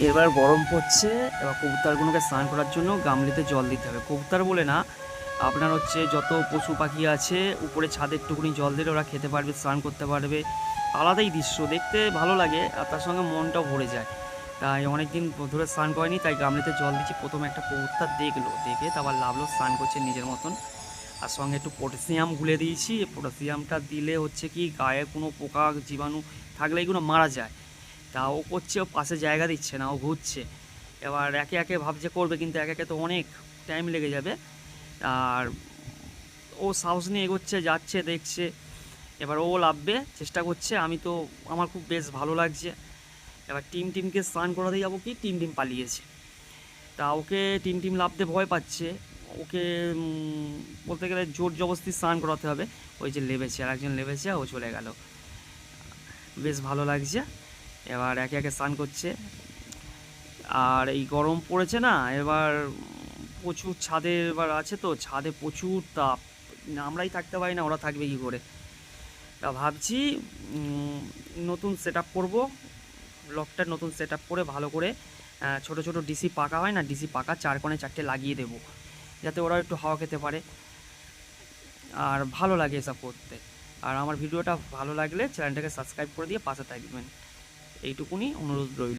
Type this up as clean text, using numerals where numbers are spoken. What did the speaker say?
এবার গরম পড়ছে, এবার কবুতরগুলোকে স্নান করার জন্য গামলিতে জল দিতে হবে। কবুতর বলে না, আপনার হচ্ছে যত পশু পাখি আছে উপরে ছাদের একটুকুনি জল দিলে ওরা খেতে পারবে, স্নান করতে পারবে। আলাদাই দৃশ্য, দেখতে ভালো লাগে আর তার সঙ্গে মনটাও ভরে যায়। তাই অনেক দিন ধরে স্নান করেনি, তাই গামলিতে জল দিচ্ছি। প্রথমে একটা কবুতর দেখলো, দেখে তারপর লাভলো, স্নান করছে নিজের মতন। আর সঙ্গে একটু পটাশিয়াম গুলে দিয়েছি। পটাশিয়ামটা দিলে হচ্ছে কি গায়ে কোনো পোকা জীবাণু থাকলে এগুলো মারা যায়। তা ও করছে, ও পাশে জায়গা দিচ্ছে না, ও ঘুরছে। এবার একে একে ভাবছে করবে, কিন্তু একে একে তো অনেক টাইম লেগে যাবে। আর ও সাহস নিয়ে এগোচ্ছে, যাচ্ছে, দেখছে। এবার ও লাভবে চেষ্টা করছে, আমি তো আমার খুব বেশ ভালো লাগছে। এবার টিমকে স্নান করাতে যাবো, কি টিম পালিয়েছে। তা ওকে টিম লাভতে ভয় পাচ্ছে। ওকে বলতে গেলে জোর জবরদস্তি স্নান করাতে হবে। ওই যে লেবেছে, আর একজন লেবেছে, ও চলে গেল। বেশ ভালো লাগছে। এবার একে একে স্নান করছে। আর এই গরম পড়েছে না, এবার প্রচুর ছাদে এবার আছে, তো ছাদে প্রচুর তাপ। আমরাই থাকতে পারি না, ওরা থাকবে কী করে। তা ভাবছি নতুন সেট আপ করবো। লকটার নতুন সেট আপ করে ভালো করে ছোটো ছোটো ডিসি পাকা হয় না, ডিসি পাকা 4 কোণে 4টে লাগিয়ে দেবো, যাতে ওরা একটু হাওয়া খেতে পারে। আর ভালো লাগে এসব করতে। আর আমার ভিডিওটা ভালো লাগলে চ্যানেলটাকে সাবস্ক্রাইব করে দিয়ে পাশে থাকবেন, এইটুকুনি অনুরোধ রইল।